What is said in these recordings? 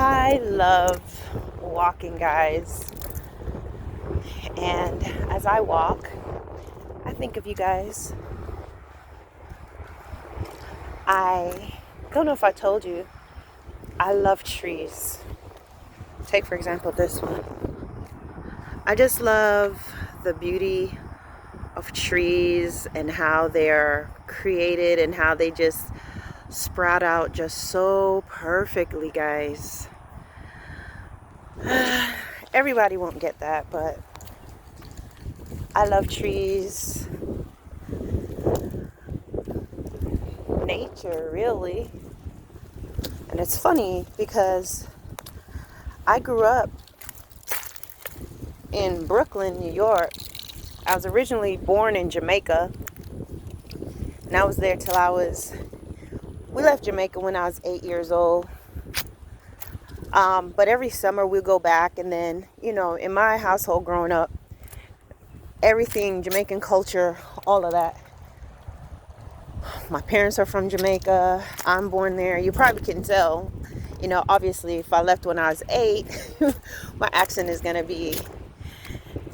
I love walking, guys. And as I walk, I think of you guys. I don't know if I told you, I love trees. Take, for example, this one. I just love the beauty of trees and how they're created and how they just sprout out just so perfectly, guys. Everybody won't get that, but I love trees, nature, really. And it's funny because I grew up in Brooklyn, New York. I was originally born in Jamaica, and I was there till we left Jamaica when I was 8 years old. But every summer we'll go back, and then, in my household growing up, everything, Jamaican culture, all of that. My parents are from Jamaica. I'm born there. You probably can tell, obviously if I left when I was 8, my accent is going to be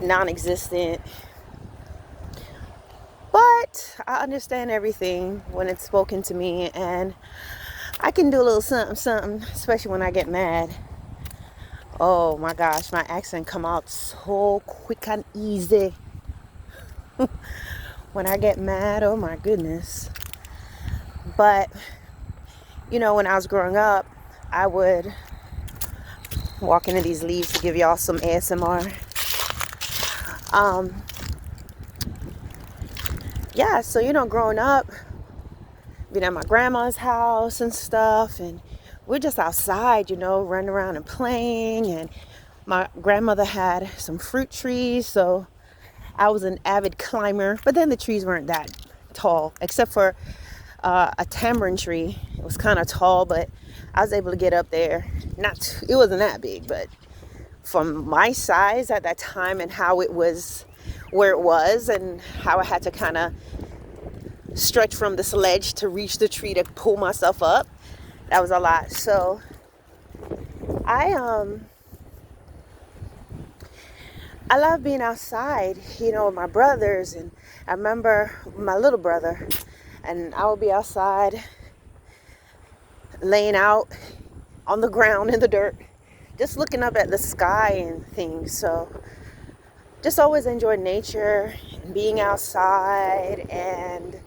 non-existent. But I understand everything when it's spoken to me, and I can do a little something, especially when I get mad. Oh my gosh, my accent come out so quick and easy. When I get mad, oh my goodness. But, when I was growing up, I would walk into these leaves to give y'all some ASMR. Yeah, so, growing up, being at my grandma's house and stuff, and we're just outside, running around and playing, and my grandmother had some fruit trees, so I was an avid climber, but then the trees weren't that tall, except for a tamarind tree. It was kind of tall, but I was able to get up there. It wasn't that big, but from my size at that time and how it was, where it was, and how I had to kind of stretch from this ledge to reach the tree to pull myself up, that was a lot. So I love being outside, with my brothers, and I remember my little brother, and I would be outside laying out on the ground in the dirt, just looking up at the sky and things. So just always enjoyed nature and being outside, and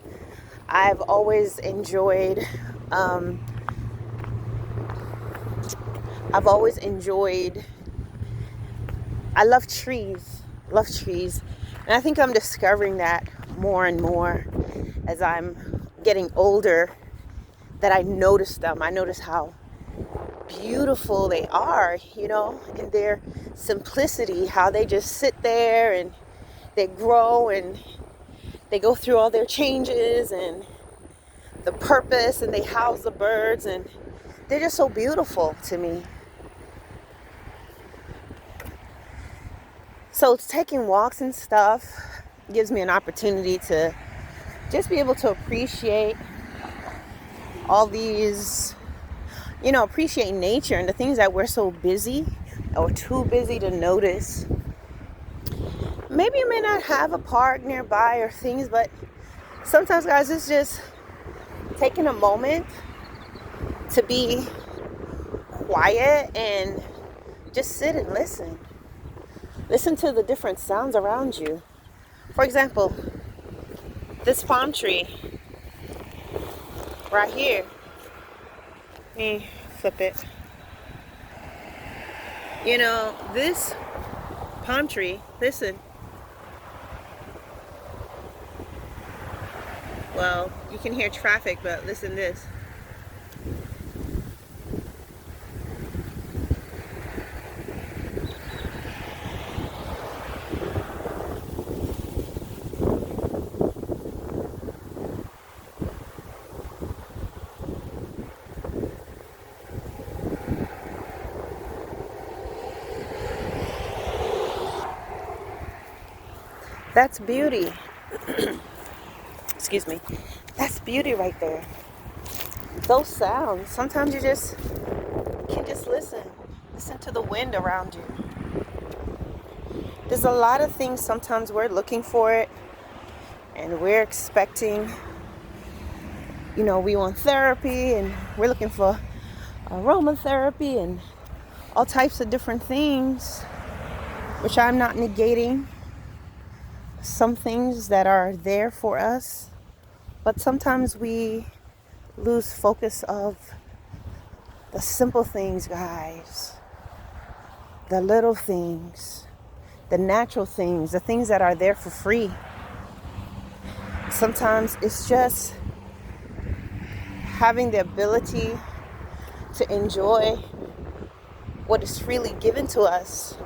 I've always enjoyed I love trees, and I think I'm discovering that more and more as I'm getting older, that I notice them. I notice how beautiful they are, in their simplicity, how they just sit there and they grow and they go through all their changes and the purpose, and they house the birds, and they're just so beautiful to me. So taking walks and stuff gives me an opportunity to just be able to appreciate all these, appreciate nature and the things that we're so busy or too busy to notice. Maybe you may not have a park nearby or things, but sometimes, guys, it's just taking a moment to be quiet and just sit and listen. Listen to the different sounds around you. For example, this palm tree right here. Let me flip it. This palm tree, listen. Well, you can hear traffic, but listen to this. That's beauty. Excuse me. That's beauty right there. Those sounds. Sometimes you just can just listen. Listen to the wind around you. There's a lot of things sometimes we're looking for it and we're expecting, we want therapy and we're looking for aromatherapy and all types of different things, which I'm not negating some things that are there for us, but sometimes we lose focus of the simple things, guys, the little things, the natural things, the things that are there for free. Sometimes it's just having the ability to enjoy what is freely given to us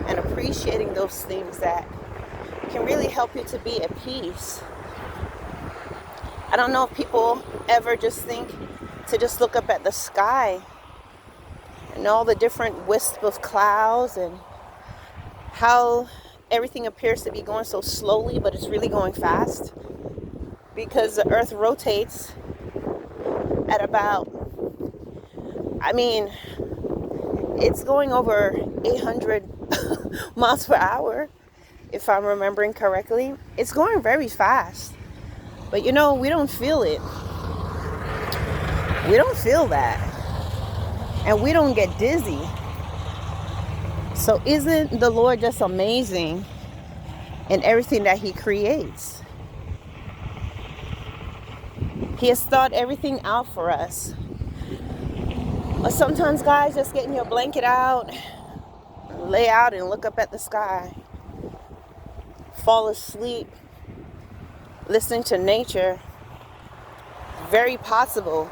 and appreciating those things that can really help you to be at peace. I don't know if people ever just think to just look up at the sky and all the different wisps of clouds and how everything appears to be going so slowly, but it's really going fast because the earth rotates at about, it's going over 800 miles per hour, if I'm remembering correctly. It's going very fast, but we don't feel it. We don't feel that, and we don't get dizzy. So isn't the Lord just amazing in everything that He creates? He has thought everything out for us. But sometimes, guys, just getting your blanket out, lay out and look up at the sky, fall asleep, listening to nature, very possible.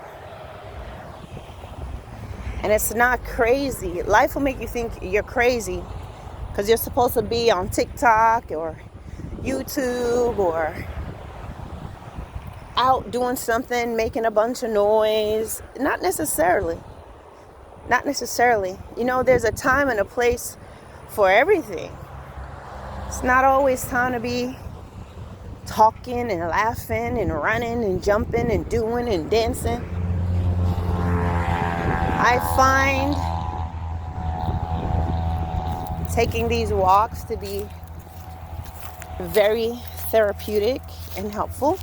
And it's not crazy. Life will make you think you're crazy because you're supposed to be on TikTok or YouTube or out doing something, making a bunch of noise. Not necessarily. There's a time and a place for everything. It's not always time to be talking and laughing and running and jumping and doing and dancing. I find taking these walks to be very therapeutic and helpful.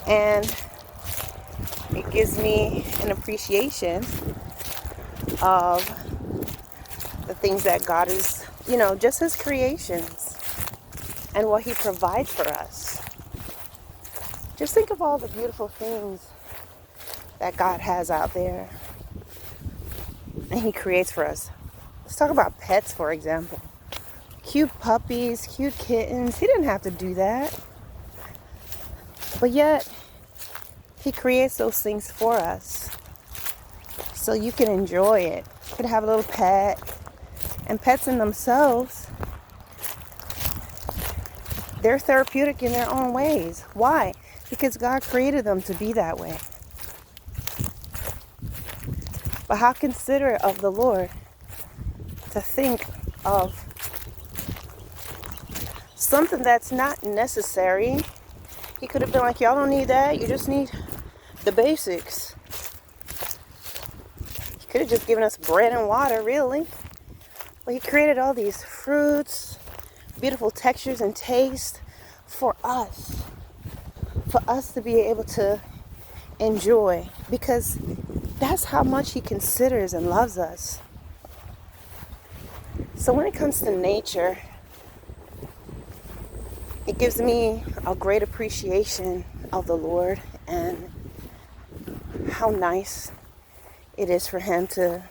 And it gives me an appreciation of the things that God is, just His creations and what He provides for us. Just think of all the beautiful things that God has out there and He creates for us. Let's talk about pets, for example. Cute puppies, cute kittens. He didn't have to do that. But yet, He creates those things for us so you can enjoy it. You could have a little pet. And pets in themselves, they're therapeutic in their own ways. Why? Because God created them to be that way. But how considerate of the Lord to think of something that's not necessary. He could have been like, y'all don't need that. You just need the basics. He could have just given us bread and water, really. But He created all these fruits, beautiful textures and taste for us to be able to enjoy, because that's how much He considers and loves us. So when it comes to nature, it gives me a great appreciation of the Lord and how nice it is for Him to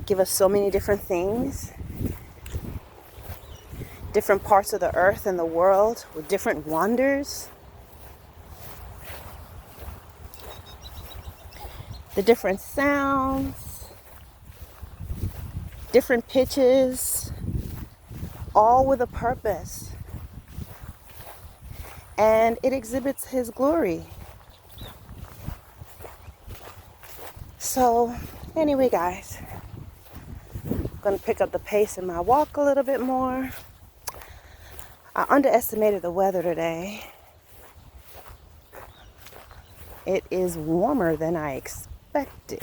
give us so many different things, different parts of the earth and the world with different wonders. The different sounds, different pitches, all with a purpose. And it exhibits His glory. So, anyway, guys, I'm going to pick up the pace in my walk a little bit more. I underestimated the weather today. it is warmer than I expected.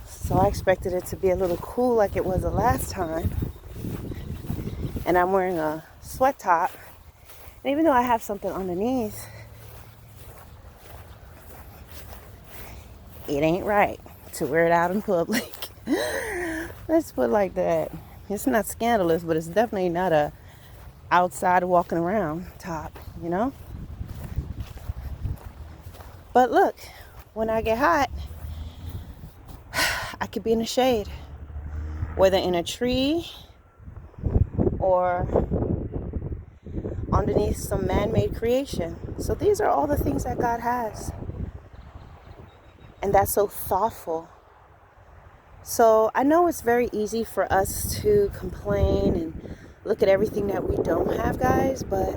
So I expected it to be a little cool like it was the last time. And I'm wearing a sweat top. And even though I have something underneath, it ain't right to wear it out in public. Let's put it like that. It's not scandalous, but it's definitely not a outside walking around top, you know? But look, when I get hot, I could be in the shade, whether in a tree or underneath some man-made creation. So these are all the things that God has. And that's so thoughtful. So I know it's very easy for us to complain and look at everything that we don't have, guys, but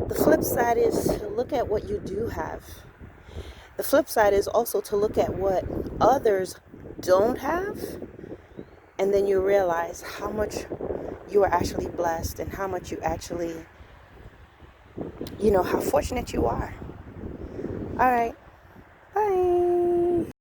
the flip side is to look at what you do have. The flip side is also to look at what others don't have, and then you realize how much you are actually blessed and how much you actually, how fortunate you are. All right. Bye.